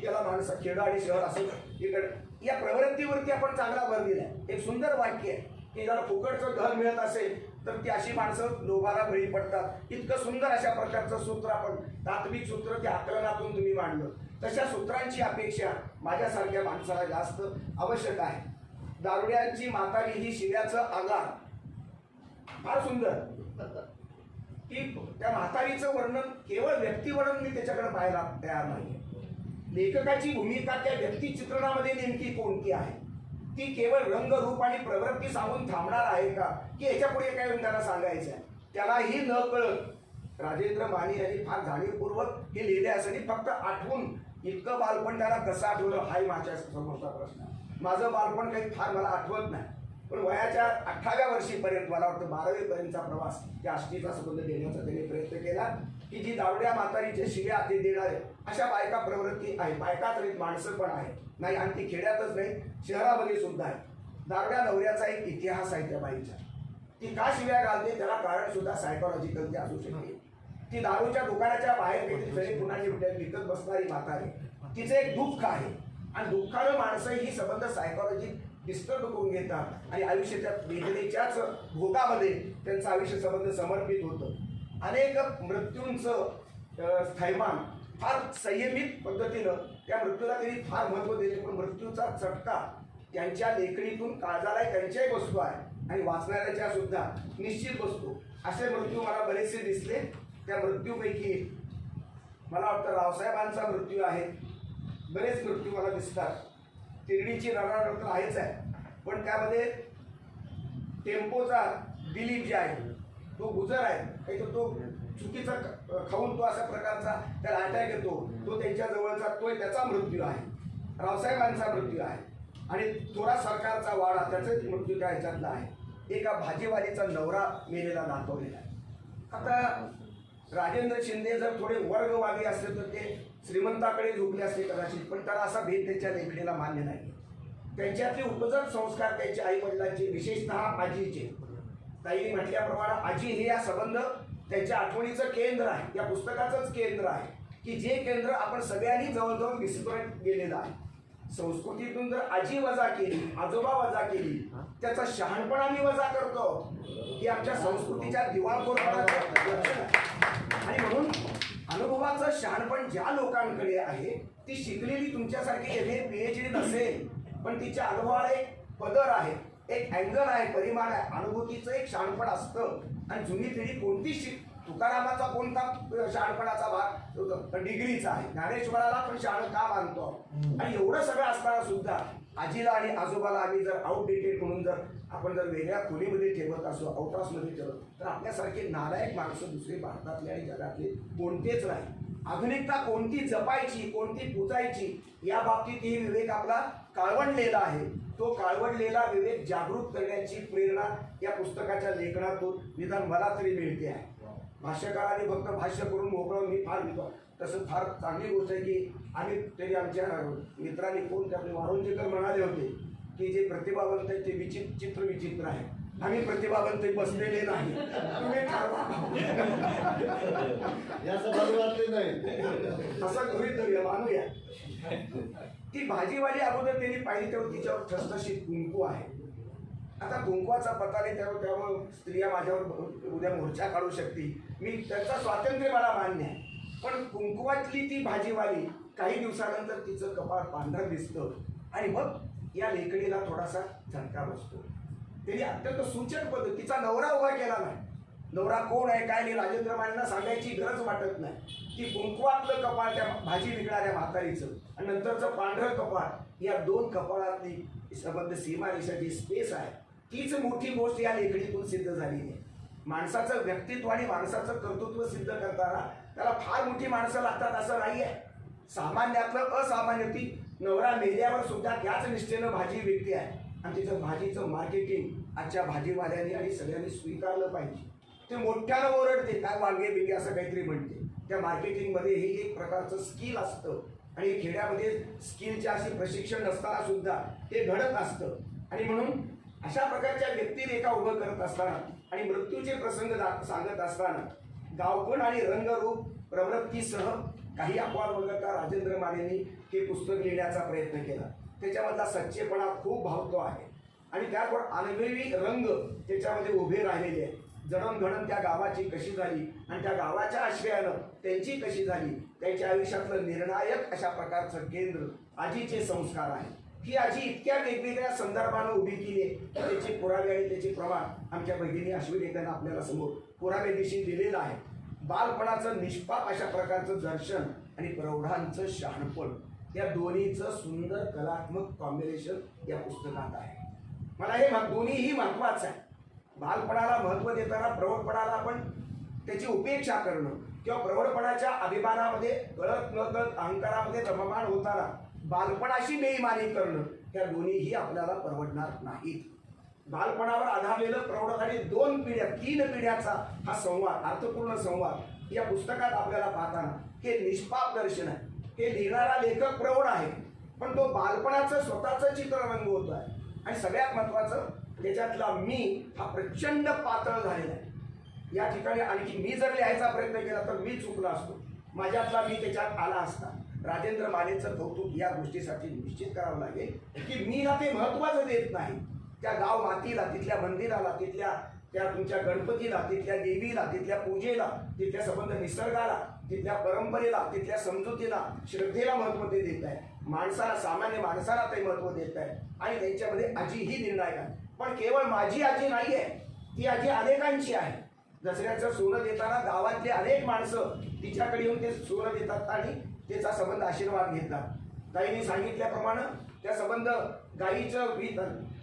याला माणसं खेडं आणि शहर असं इकडे या प्रवृत्तीवरती आपण चांगला भर दिलाय. एक सुंदर वाक्य आहे की जर फुकटचं घर मिळत असेल तर ती अशी माणसं लोभाला बळी पडतात. इतकं सुंदर अशा प्रकारचं सूत्र आपण तात्विक सूत्र त्या आकलनातून तुम्ही मांडलं. तशा सूत्रांची अपेक्षा माझ्यासारख्या माणसाला जास्त आवश्यक आहे. दारुड्यांची म्हातारी ही शिव्याचं आगार फार सुंदर की त्या म्हातारीचं वर्णन केवळ व्यक्तिवर्णन मी त्याच्याकडे पाहायला तयार नाही. लेखकाची भूमिका त्या व्यक्तिचित्रणामध्ये नेमकी कोणती आहे? ती केवळ रंग, रूप आणि प्रवृत्ती सांगून थांबणार आहे का, की याच्या पुढे काय त्याला सांगायचं आहे? त्यालाही न कळत राजेंद्र माने यांनी फार जाणीवपूर्वक हे लिहिले असं फक्त आठवून इतकं बालपण त्याला कसं आठवलं हाही माझ्या समोरचा प्रश्न आहे. माझं बालपण काही फार मला आठवत नाही, पण वयाच्या 18व्या वर्षीपर्यंत मला वाटतं 12वी पर्यंतचा प्रवास त्या आष्टीचा संबंध देण्याचा त्यांनी प्रयत्न केला, की जी दावड्या म्हातारीच्या शिव्या ते देणारे अशा बायका प्रवृत्ती आहे. बायका तरी माणसं पण आहे नाही, आणि ती खेड्यातच नाही शहरामध्ये सुद्धा आहे. दावड्या नवऱ्याचा एक इतिहास आहे त्या बाईचा. ती का शिव्या घालते त्याला कारण सुद्धा सायकोलॉजिकल ते असू शकते. ती दारूच्या दुकानाच्या बाहेर काहीतरी जरी कुणाची विकत बसणारी म्हातारी, तिचं एक दुःख आहे, आणि दुःखानं माणसं ही संबंध सायकोलॉजी डिस्टर्ब करून घेतात आणि आयुष्याच्या वेदनेच्याच भोगामध्ये त्यांचं आयुष्य संबंध समर्पित होतं. अनेक मृत्यूंचं थैमान फार संयमित पद्धतीनं त्या मृत्यूला त्यांनी फार महत्त्व दिले, पण मृत्यूचा चटका त्यांच्या लेखणीतून काळजाला त्यांच्याही बसतो आहे आणि वाचणाऱ्याच्या सुद्धा निश्चित बसतो. असे मृत्यू मला बरेचसे दिसले. त्या मृत्यूपैकी मला वाटतं रावसाहेबांचा मृत्यू आहे, बरेच मृत्यू मला दिसतात. तिरडीची रडारड तर आहेच आहे, पण त्यामध्ये टेम्पोचा दिलीप जे आहे तो गुजर आहे, काही तो चुकीचा खाऊन तो अशा प्रकारचा त्याला अटॅक येतो, तो त्यांच्या जवळचा तो त्याचा मृत्यू आहे. रावसाहेबांचा मृत्यू आहे, आणि थोडा सरकारचा वाडा त्याचाच मृत्यू त्या ह्याच्यातला आहे. एका भाजीवालीचा नवरा मेलेला दाखवलेला आहे. आता राजेंद्र शिंदे जर थोडे वर्गवादी असले तर ते श्रीमंताकडे झुकले असते कदाचित, पण त्याला असा भेद त्यांच्या लेखणीला मान्य नाही. त्यांच्यातले उपजत संस्कार त्यांच्या आई वडिलांचे, विशेषतः आजीचे, ताईने म्हटल्याप्रमाणे आजी हे या संबंध त्यांच्या आठवणीचं केंद्र आहे, या पुस्तकाचंच केंद्र आहे, की जे केंद्र आपण सगळ्यांनी जवळजवळ विस्मरत गेलेलं आहे. संस्कृतीतून जर आजी वजा केली, आजोबा वजा केली, त्याचा शहाणपण आम्ही वजा करतो, ही आमच्या संस्कृतीच्या दिवाळखोरपणाचं लक्षण आहे. आणि म्हणून अनुभवाचं शहाणपण ज्या लोकांकडे आहे, ती शिकलेली तुमच्यासारखी MA PhD नसेल, पण तिच्या अनुभवाला एक पदर आहे, एक अँगल आहे, परिमाण आहे, अनुभूतीचं एक शहाणपण असतं. आणि जुनी पिढी कोणती तुकारामाचा कोणता शहाणपणाचा भाग डिग्रीचा आहे, ज्ञानेश्वराला पण शहाण का मानतो. आणि एवढं सगळं असताना सुद्धा आजीला आणि आजोबाला आम्ही जर आउटडेटेड म्हणून जर आपण जर वेगळ्या खोलीमध्ये ठेवत असो, आउटहाऊसमध्ये ठेवत, तर आपल्यासारखे नालायक माणसं दुसरे भारतातले आणि जगातले कोणतेच नाही. आधुनिकता कोणती जपायची, कोणती पूजायची, या बाबतीत ही विवेक आपला काळवंडलेला आहे. तो काळवंडलेला विवेक जागृत करण्याची प्रेरणा या पुस्तकाच्या लेखनातून निदान मला तरी मिळते आहे. भाष्यकारांनी फक्त भाष्य करून मोकळं मी फार लिहितो, तसं फार चांगली गोष्ट आहे की आम्ही तरी आमच्या मित्रांनी कोण आपले वारुंजेकर म्हणाले होते की जे प्रतिभावंत आहे ते चित्र विचित्र आहे. आम्ही प्रतिभावंत बसलेले नाही, तुम्ही असं गृहीत धरूया, मानूया. ती भाजीवाली अगोदर त्यांनी पाहिली तेव्हा तिच्यावर ठसठशीत कुंकू आहे. आता कुंकवाचा पत्ता नाही, त्यामुळे स्त्रिया माझ्यावर उद्या मोर्चा काढू शकतील, मी त्यांचं स्वातंत्र्य मला मान्य आहे. पण कुंकवातली ती भाजीवाली काही दिवसानंतर तिचं कपाळ पांढरं दिसतं, आणि मग या लेखणीला थोडासा झटका बसतो. त्यांनी अत्यंत सूचक पद्धतीचा नवरा उभा केला नाही. नवरा कोण आहे काय नाही राजेंद्र मानेंना सांगायची गरज वाटत नाही. ती कुंकवातलं कपाळ त्या भाजी विकणाऱ्या म्हातारीचं आणि नंतरचं पांढरं कपाळ, या दोन कपाळातली संबंध सीमारेषा जी स्पेस आहे, तीच मोठी गोष्ट या लेखणीतून सिद्ध झालेली आहे. माणसाचं व्यक्तित्व आणि माणसाचं कर्तृत्व सिद्ध करताना त्याला फार मोठी माणसं लागतात असं नाही आहे. सामान्यातलं असामान्य, ती नवरा मेल्यावर सुद्धा त्याच निष्ठेनं भाजी विकते आहे, आणि तिचं भाजीचं मार्केटिंग आजच्या भाजीवाल्यांनी आणि सगळ्यांनी स्वीकारलं पाहिजे. ते मोठ्यानं ओरडते काय वांगे बिंगे असं काहीतरी म्हणते. त्या मार्केटिंगमध्ये हे एक प्रकारचं स्किल असतं, आणि खेड्यामध्ये स्किलच्या अशी प्रशिक्षण नसताना सुद्धा ते घडत असतं. आणि म्हणून अशा प्रकारच्या व्यक्तिरेखा उभं करत असताना आणि मृत्यूचे प्रसंग सांगत असताना गावपण आणि रंगरूप प्रवृत्तीसह काही अपवाद वगळता राजेंद्र मानेंनी हे पुस्तक लिहिण्याचा प्रयत्न केला. त्याच्यामधला सच्चेपणा खूप भावतो आहे, आणि त्यावर अनुभवी रंग त्याच्यामध्ये उभे राहिलेले आहेत. जडणघडण त्या गावाची कशी झाली आणि त्या गावाच्या आश्रयानं त्यांची कशी झाली, त्यांच्या आयुष्यातलं निर्णायक अशा प्रकारचं केंद्र आजीचे संस्कार आहे. ही आजी इतक्या वेगवेगळ्या संदर्भानं उभी केली आहे, त्याचे पुरावे आणि त्याचे प्रमाण आमच्या भगिनी अश्विनी त्यांना आपल्याला समोर पुरावे दिशी दिलेलं आहे. बालपणाचं निष्पाप अशा प्रकारचं दर्शन आणि प्रौढांचं शहाणपण या दोन्हीचं सुंदर कलात्मक कॉम्बिनेशन या पुस्तकात आहे. मला हे दोन्हीही महत्वाचं आहे. बालपणाला महत्व देताना प्रौढपणाला आपण त्याची उपेक्षा करणं किंवा प्रौढपणाच्या अभिमानामध्ये कळत न कळत अहंकारामध्ये रममाण होताना बालपणाशी बेईमानी करणं, त्या दोन्हीही आपल्याला परवडणार नाहीत. बालपणावर आधारलेलं प्रौढ आणि 2 पिढ्या 3 पिढ्याचा हा संवाद, अर्थपूर्ण संवाद या पुस्तकात आपल्याला पाहताना हे निष्पाप दर्शन आहे. हे लिहिणारा लेखक प्रौढ आहे, पण तो बालपणाचं स्वतःचं चित्र रंगवतो आहे. आणि सगळ्यात महत्वाचं त्याच्यातला मी हा प्रचंड पातळ झालेला आहे. या ठिकाणी आणखी मी जर लिहायचा प्रयत्न केला तर मी चुकला असतो, माझ्यातला मी त्याच्यात आला असता. राजेंद्र मानेचं कौतुक या गोष्टीसाठी निश्चित करावं लागेल की मीला ते महत्वाचं देत नाही. त्या गाव मातीला, तिथल्या मंदिराला, तिथल्या त्या तुमच्या गणपतीला, तिथल्या देवीला, तिथल्या पूजेला, तिथल्या संबंध निसर्गाला, तिथल्या परंपरेला, तिथल्या समजुतीला, श्रद्धेला महत्व ते देत आहे. माणसाला, सामान्य माणसाला ते महत्व देत आहे. आणि त्यांच्यामध्ये आजी ही निर्णायक आहे. पण केवळ माझी आजी नाही आहे, ती आजी अनेकांची आहे. दसऱ्याचं सोनं देताना गावातले अनेक माणसं तिच्याकडे येऊन ते सोनं देतात आणि त्याचा संबंध आशीर्वाद घेतात. ताईंनी सांगितल्याप्रमाणे त्या संबंध गायीचं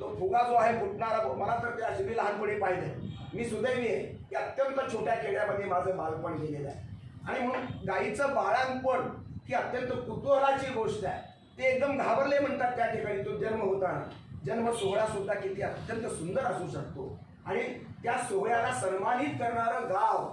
तो फुगा जो आहे फुटणारा, मला तर ते असे मी लहानपणी पाहिलं. मी सुदैवी आहे की अत्यंत छोट्या खेड्यामध्ये माझं बालपण गेलेलं आहे. आणि म्हणून गायीचं बाळांपण ही अत्यंत कुतूहलाची गोष्ट आहे. ते एकदम घाबरले म्हणतात त्या ठिकाणी. तो जन्म होताना जन्म सोहळा सुद्धा किती अत्यंत सुंदर असू शकतो. आणि त्या सोहळ्याला सन्मानित करणारं गाव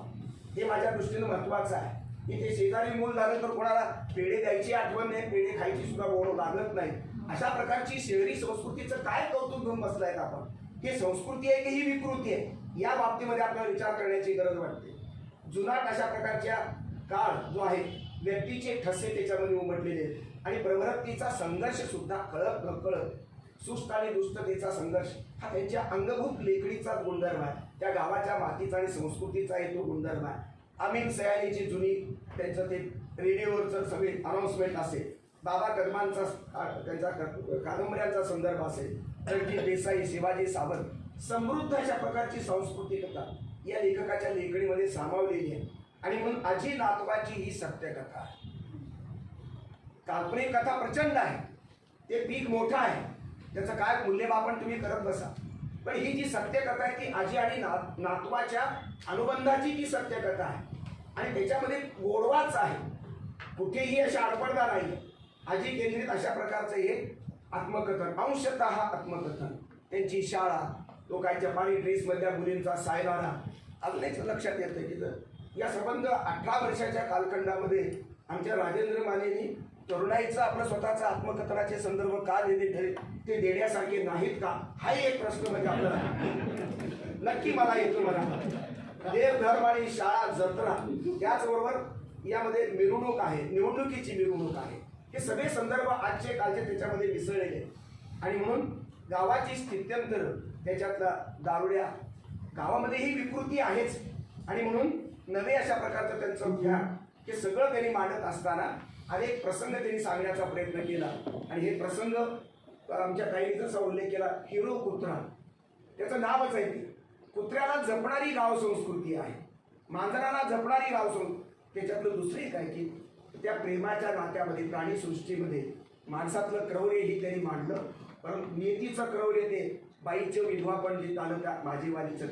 हे माझ्या दृष्टीनं महत्वाचं आहे. इथे शेजारी मूल झालं तर कोणाला पेढे द्यायची आठवण नाही, पेढे खायची सुद्धा गोड लागत नाही. अशा प्रकारची शहरी संस्कृतीचं काय कौतुक घेऊन बसलायत आपण? ही संस्कृती आहे की ही विकृती आहे? या बाबतीमध्ये आपल्याला विचार करण्याची गरज वाटते. जुनाट अशा प्रकारच्या काळ जो आहे, व्यक्तीचे ठसे त्याच्यामध्ये उमटलेले आहेत आणि प्रवृत्तीचा संघर्ष सुद्धा कळत न कळत, सुस्त आणि दुष्टतेचा संघर्ष हा त्यांच्या अंगभूत लेखणीचा गुणधर्म आहे. त्या गावाच्या मातीचा आणि संस्कृतीचा हे तो गुणधर्म आहे. अमीन सयानीची जुनी त्यांचं ते रेडिओवरचं सगळे अनाउन्समेंट असेल, बाबा कदमांचा त्यांचा कादंबऱ्यांचा संदर्भ असेल, रणजित देसाई, शिवाजी सावंत, समृद्ध अशा प्रकारची सांस्कृतिक कथा या लेखकाच्या लेखणीमध्ये सामावलेली आहे. आणि म्हणून आजी नातवाची ही सत्यकथा आहे. काल्पनिक कथा प्रचंड आहे, ते पीक मोठं आहे, त्याचं काय मूल्यमापन तुम्ही करत बसा. पण ही जी सत्यकथा आहे ती आजी आणि नातवाच्या अनुबंधाची ती सत्यकथा आहे. आणि त्याच्यामध्ये गोडवाच आहे, कुठेही अशा अडपडदा नाही. आजी केंद्रित अशा प्रकारचं हे आत्मकथन, अंशतः आत्मकथन. त्यांची शाळा, तो काय जपानी ड्रेसमधल्या मुलींचा सायराना, अजून एक लक्षात येतं की या संबंध 18 वर्षाच्या कालखंडामध्ये आमच्या राजेंद्र मानेंनी तरुणाईचं आपलं स्वतःचं आत्मकथनाचे संदर्भ का दिले, ते देण्यासारखे नाहीत का? हाही एक प्रश्न म्हणजे आपल्याला नक्की मला येतो. मला देव, धर्म आणि शाळा, जत्रा, त्याचबरोबर यामध्ये मिरवणूक आहे, निवडणुकीची मिरवणूक आहे. हे सगळे संदर्भ आजचे कालचे त्याच्यामध्ये मिसळलेले. आणि म्हणून गावाची स्थित्यंतर, त्याच्यातला दारुड्या, गावामध्ये ही विकृती आहेच. आणि म्हणून नवे अशा प्रकारचं त्यांचं ज्ञान हे सगळं त्यांनी मांडत असताना अनेक प्रसंग त्यांनी सांगण्याचा प्रयत्न केला. आणि हे प्रसंग आमच्या ताईंनी जसा उल्लेख केला, हिरो कुत्रा, त्याचं नावच आहे. ती कुत्र्याला जपणारी गाव संस्कृती आहे, मांजराला जपणारी गाव संस्कृती. त्याच्यातलं दुसरे काय की त्या प्रेमाच्या नात्यामध्ये, प्राणीसृष्टीमध्ये माणसातलं क्रौर्य ही त्यांनी मांडलं. परंतु नियतीचं क्रौर्य ते बाईचं विधवा पण जे आलं त्या भाजीवालीचं,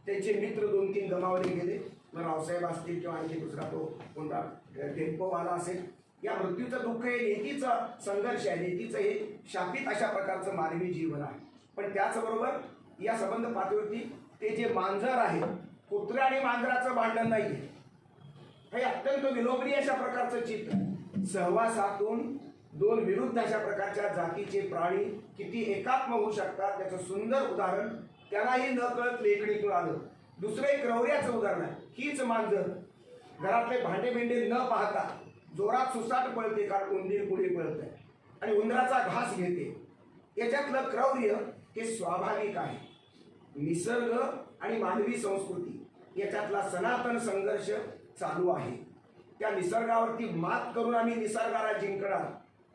त्यांचे मित्र 2-3 गमावले गेले. मग रावसाहेब असतील किंवा आणखी दुसरा तो कोणता टेम्पोवाला असेल. या मृत्यूचं दुःख हे नीतीचं संघर्ष आहे, नीतीचं हे शापित अशा प्रकारचं मानवी जीवन आहे. पण त्याचबरोबर या संबंध पातळीवरती ते जे मांजर आहे, कुत्र्या आणि मांजराचं भांडण नाही, हे अत्यंत विलोभनीय अशा प्रकारचं चित्र. सहवासातून 2 विरुद्ध अशा प्रकारच्या जातीचे प्राणी किती एकात्म होऊ शकतात त्याचं सुंदर उदाहरण त्यांनाही न कळत लेखणीतून आलं. दुसरं एक क्रौर्याचं उदाहरण आहे. हीच मांजर घरातले भांडे बिंडे न पाहता जोरात सुसाट पळते, कारण उंदीर पुढे पळते आणि उंदराचा घास घेते. याच्यातलं क्रौर्य हे स्वाभाविक आहे. निसर्ग आणि मानवी संस्कृती याच्यातला सनातन संघर्ष चालू आहे. त्या निसर्गावरती मात करून आम्ही निसर्गाला जिंकणार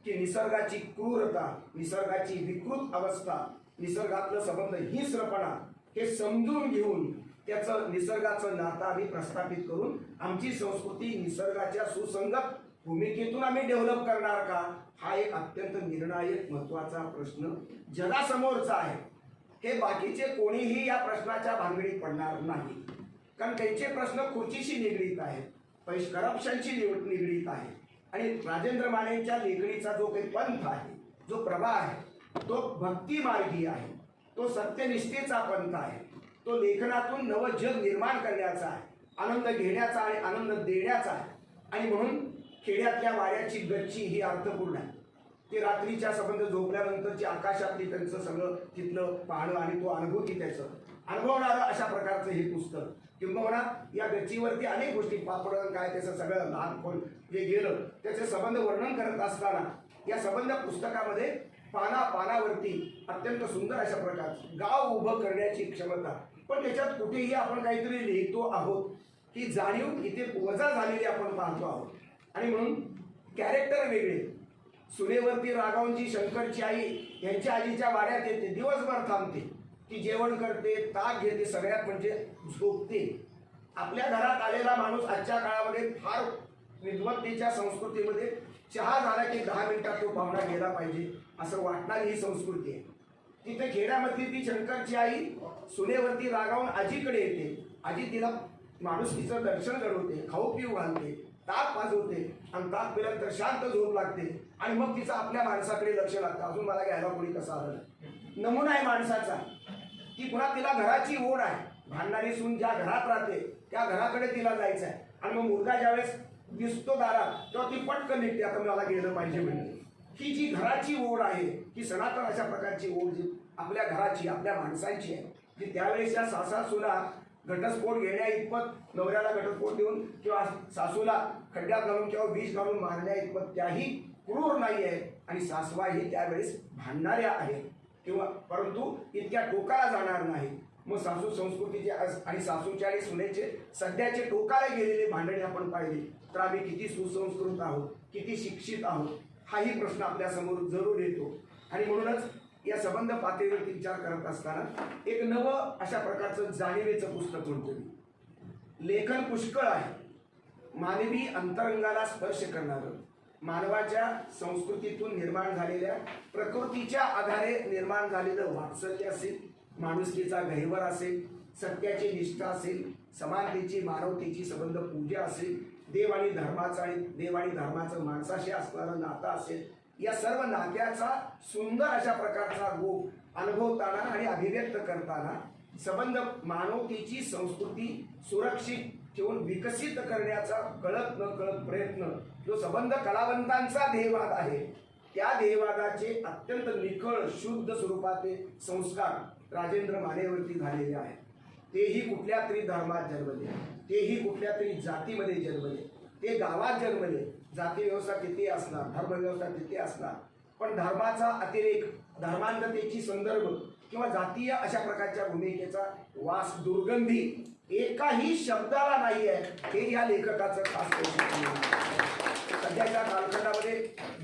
की निसर्गाची क्रूरता, निसर्गाची विकृत अवस्था, निसर्गातलं संबंध हिंस्रपणा हे समजून घेऊन त्याचं निसर्गाचं नातं आम्ही प्रस्थापित करून आमची संस्कृती निसर्गाच्या सुसंगत भूमिकेतून आम्ही डेव्हलप करणार का, हा एक अत्यंत निर्णायक महत्वाचा प्रश्न जगासमोरचा आहे. हे बाकीचे कोणीही या प्रश्नाच्या भानगडीत पडणार नाही, कारण त्यांचे प्रश्न खुर्चीशी निगडीत आहेत, करप्शनशी निगडीत आहे. आणि राजेंद्र मानेंच्या लेखणीचा जो काही पंथ आहे, जो प्रवाह आहे, तो भक्ती मार्गी आहे, तो सत्यनिष्ठेचा पंथ आहे, तो लेखनातून नवं जग निर्माण करण्याचा आहे, आनंद घेण्याचा आणि आनंद देण्याचा आहे. आणि म्हणून खेड्यातल्या वाड्याची गच्ची ही अर्थपूर्ण आहे. ते रात्रीच्या संबंध झोपल्यानंतरची आकाशातली त्यांचं सगळं तिथलं पाहणं आणि तो अनुभूती त्याचं अनुभवणारं अशा प्रकारचं हे पुस्तक. किंबहुना या गच्चीवरती अनेक गोष्टी पापड काय त्याचं सगळं लहानपण जे गेलं त्याचे संबंध वर्णन करत असताना या संबंध पुस्तकामध्ये पानावरती अत्यंत सुंदर अशा प्रकारचं गाव उभं करण्याची क्षमता, पण त्याच्यात कुठेही आपण काहीतरी लिहितो आहोत ही जाणीव इथे वजा झालेली आपण पाहतो आहोत. आणि म्हणून कॅरेक्टर वेगळे. सुनेवरती रागावूनची शंकरची आई यांच्या आजीच्या वाड्यात येते, दिवसभर थांबते, ती जेवण करते, ताक घेते, सगळ्यात म्हणजे झोपते. आपल्या घरात आलेला माणूस आजच्या काळामध्ये फार विद्वत्तेच्या संस्कृतीमध्ये चहा झाला की 10 मिनिटात तो पाहुणा गेला पाहिजे असं वाटणारी ही संस्कृती आहे. तिथे खेड्यामधली ती शंकरची आई सुनेवरती रागावून आजीकडे येते. आजी तिला माणुसकीचं दर्शन घडवते, खाऊ पिऊ घालते, ताक पाजवते आणि ताक पिल्यानंतर शांत झोप लागते. आणि मग तिचं आपल्या माणसाकडे लक्ष लागतं, अजून मला घ्यायला कोणी कसं आलं. नमुना आहे माणसाचा. ती पुन्हा तिला घराची ओढ आहे. भांडणारी सून ज्या घरात राहते त्या घराकडे तिला जायचं आहे. आणि मग मुलगा ज्यावेळेस दिसतो दारात तेव्हा ती पटकन निघते, आता मला गेलं पाहिजे म्हणजे. ही जी घराची ओढ आहे ही सनातन अशा प्रकारची ओढ जी आपल्या घराची आपल्या माणसांची आहे, जी त्यावेळेस या सासा सुना घटस्फोट घेण्या इतपत नवऱ्याला घटस्फोट देऊन किंवा सासूला खड्ड्यात घालून किंवा विष घालून मारण्या इतपत त्याही क्रूर नाही आहे. आणि सासवाही त्यावेळेस भांडणाऱ्या आहेत किंवा परंतु इतक्या टोकाला जाणार नाही. मग सासू संस्कृतीचे आणि सासूचे आणि सुनेचे सध्याचे टोकाला गेलेले भांडणे आपण पाहिले तर आम्ही किती सुसंस्कृत आहोत, किती शिक्षित आहोत, हाही प्रश्न आपल्यासमोर जरूर येतो. आणि म्हणूनच या संबंध पातळीवरती विचार करत असताना एक नवं अशा प्रकारचं जाणीवेचं पुस्तक म्हणतो मी. लेखन पुष्कळ आहे, मानवी अंतरंगाला स्पर्श करणारं, मानवाच्या संस्कृतीतून निर्माण झालेल्या प्रकृतीच्या आधारे निर्माण झालेलं वात्सल्य असेल, माणुसकीचा गहिवर असेल, सत्याची निष्ठा असेल, समानतेची मानवतेची संबंध पूजा असेल, देव आणि धर्माचं माणसाशी असणारं नातं असेल, या सर्व नात्याचा सुंदर अशा प्रकारचा रूप अनुभवताना आणि अभिव्यक्त करताना संबंध मानवतेची संस्कृती सुरक्षित ठेवून विकसित करण्याचा कळत न कळत प्रयत्न जो संबंध कलावंतांचा ध्येयवाद आहे, त्या ध्येयवादाचे अत्यंत निखळ शुद्ध स्वरूपाचे संस्कार राजेंद्र मानेवरती झालेले आहेत. तेही कुठल्या तरी धर्मात जन्मले, तेही कुठल्या तरी जातीमध्ये जन्मले, ते गावात जन्मले. जाती व्यवस्था तिथे असणार, धर्म व्यवस्था तिथे असणार, पण धर्माचा अतिरेक, धर्मांधतेची संदर्भ किंवा जातीय अशा प्रकारच्या भूमिकेचा वास, दुर्गंधी एकाही शब्दाला नाही आहे. हे या लेखकाचं खास वैशिष्ट्य. सध्याच्या कालखंडामध्ये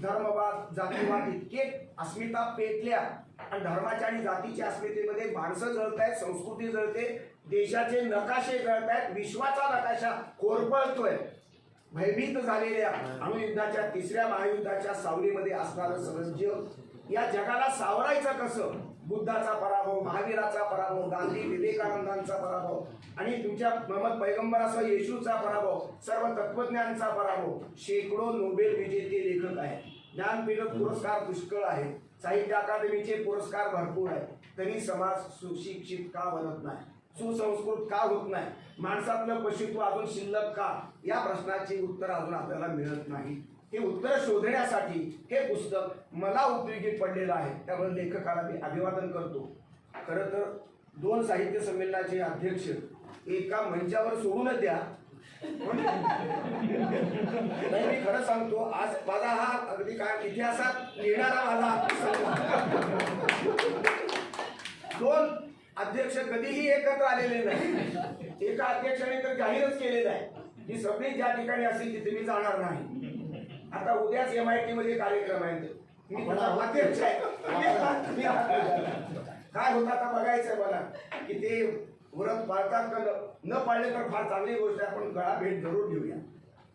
धर्मवाद, जातीवाद इतके अस्मिता पेटल्या आणि धर्माच्या आणि जातीच्या अस्मितेमध्ये माणसं जळत आहेत, संस्कृती जळते, देशाचे नकाशे जळत आहेत, विश्वाचा नकाशा कोरपळतोय. भयभीत झालेल्या अणुयुद्धाच्या 3ऱ्या महायुद्धाच्या सावलीमध्ये असणारं सगळं जग या जगाला सावरायचं कसं? बुद्धाचा पराभव, महावीराचा पराभव, गांधी विवेकानंदांचा पराभव आणि तुमच्या मोहम्मद पैगंबरासह येशूचा पराभव, सर्व तत्वज्ञांचा पराभव. शेकडो नोबेल विजेते लेखक आहेत, ज्ञानपीठ पुरस्कार पुष्कळ आहेत, साहित्य अकादमीचे पुरस्कार भरपूर आहेत, तरी समाज सुशिक्षित का बनत नाही, सुसंस्कृत का होत नाही, माणसातलं पशुत्व अजून शिल्लक का, या प्रश्नाची उत्तर अजून आपल्याला मिळत नाही. हे उत्तर शोधण्यासाठी हे पुस्तक मला उपयोगी पडलेलं आहे, त्यामुळे लेखकाला मी अभिवादन करतो. खरं तर 2 साहित्य संमेलनाचे अध्यक्ष एका मंचावर सोडूनच द्या. नाही, मी खरं सांगतो, आज माझा हा अगदी काय इतिहासात लिहिणारा माझा 2 अध्यक्ष कधीही एकत्र आलेले नाही. एका अध्यक्षाने तर जाहीरच केलेलं आहे की सगळी ज्या ठिकाणी असेल तिथे मी जाणार नाही. आता उद्याच MIT मध्ये कार्यक्रम आहे, मी अध्यक्ष आहे. काय होतं आता बघायचंय मला की ते व्रत पाळतात का न पाळले तर फार चांगली गोष्ट आहे, आपण गळा भेट जरूर घेऊया.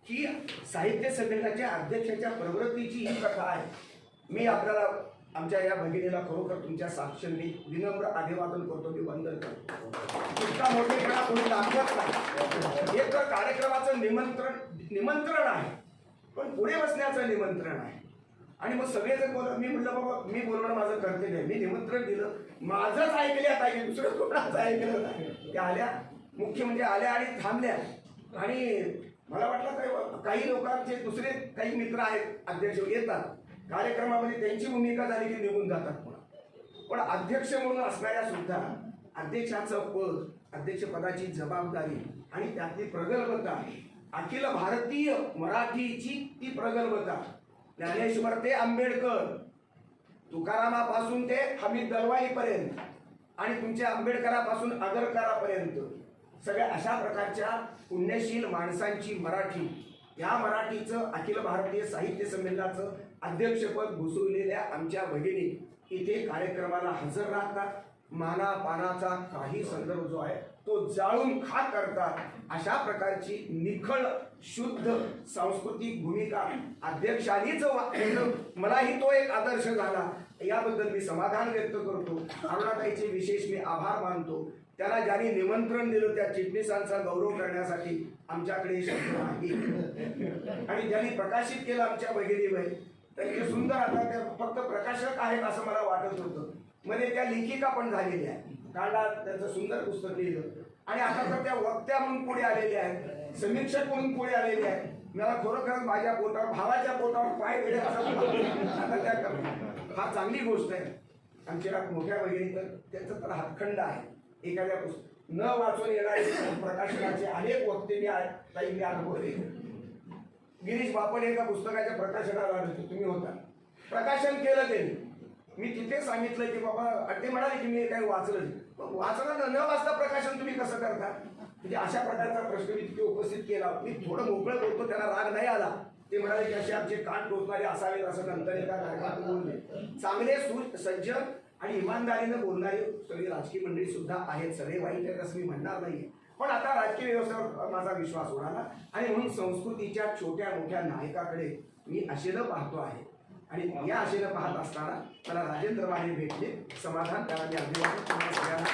की साहित्य संमेलनाच्या अध्यक्षाच्या प्रवृत्तीची ही कथा आहे. मी आपल्याला आमच्या या भगिनीला खरोखर तुमच्या साक्षीने विनम्र अभिवादन करतो, मी वंदन करतो. इतका मोठेपणा कोणी दाखवत नाही. एक तर कार्यक्रमाचं निमंत्रण आहे, पण पुढे बसण्याचं निमंत्रण आहे. आणि मग सगळेजण बोलत, मी म्हटलं बाबा मी बोलणं माझं कर्तव्य आहे. मी निमंत्रण दिलं, माझंच ऐकल्यात आहे, दुसरं कोणाचं ऐकलं नाही. त्या आल्या, मुख्य म्हणजे आल्या आणि थांबल्या. आणि मला वाटलं काही लोकांचे दुसरे काही मित्र आहेत अध्यक्ष येतात कार्यक्रमामध्ये, त्यांची भूमिका झाली की निघून जातात पुन्हा. पण अध्यक्ष म्हणून असणाऱ्या सुद्धा अध्यक्षाचं पद, अध्यक्षपदाची जबाबदारी आणि त्यातली प्रगल्भता, अखिल भारतीय मराठीची ती प्रगल्भता, ज्ञानेश्वर ते आंबेडकर, तुकारामापासून ते हमीद दलवाईपर्यंत आणि तुमच्या आंबेडकरापासून आगरकरापर्यंत सगळ्या अशा प्रकारच्या पुण्यशील माणसांची मराठी, या मराठीचं अखिल भारतीय साहित्य संमेलनाचं अध्यक्षपद भूषवलेल्या आमच्या भगिनी इथे कार्यक्रमाला हजर राहतात. मानापानाचा काही संदर्भ जो आहे तो जाळून खाक करतात. अशा प्रकारची निखळ शुद्ध सांस्कृतिक भूमिका अध्यक्षांनीच मलाही तो एक आदर्श झाला, याबद्दल मी समाधान व्यक्त करतो. अरुणाताईचे विशेष मी आभार मानतो. त्याला ज्यांनी निमंत्रण दिलं त्या चिटणीसांचा गौरव करण्यासाठी आमच्याकडे शब्द नाही. आणि ज्यांनी प्रकाशित केलं आमच्या भगिनीबाई, त्यांचे सुंदर, आता त्या फक्त प्रकाशक आहेत असं मला वाटत होतं. मध्ये त्या लेखिका पण झालेल्या आहेत, काळात त्यांचं सुंदर पुस्तक लिहिलं. आणि आता तर त्या वक्त्या म्हणून पुढे आलेल्या आहेत, समीक्षक म्हणून पुढे आलेले आहेत. मला खरोखर माझ्या पोटावर, भावाच्या पोटावर पाय वेळे आता त्या फार चांगली गोष्ट आहे. आमच्या मोठ्या भगिनी तर त्यांचं तर हातखंड आहे. एखाद्या पुस्तक न वाचून येणारे प्रकाशनाचे अनेक वक्ते मी अनुभवले. गिरीश बापट एका पुस्तकाच्या प्रकाशनाला आले होते, तुम्ही होता, प्रकाशन केलं त्यांनी. मी तिथे सांगितलं की बाबा, ते म्हणाले की मी काही वाचलं नाही. वाचलं न वाचता प्रकाशन तुम्ही कसं करता? म्हणजे अशा प्रकारचा प्रश्न मी तिथे उपस्थित केला. मी थोडं मोकळं बोलतो, त्याला राग नाही आला. ते म्हणाले की असे आमचे कान टोचणारे असावेत असं नंतर एका कार्यक्रमात बोलले. चांगले सज्जन आणि इमानदारीनं बोलणारी सगळी राजकीय मंडळी सुद्धा आहेत. सगळे वाईट आहेत असं मी म्हणणार नाहीये, पण आता राजकीय व्यवस्थेवर माझा विश्वास उडाला. आणि म्हणून संस्कृतीच्या छोट्या मोठ्या नायकाकडे मी आशेनं पाहतो आहे. आणि या आशेनं पाहत असताना मला राजेंद्र माने भेटले, समाधान, त्याला मी अभिवादन सगळ्यांना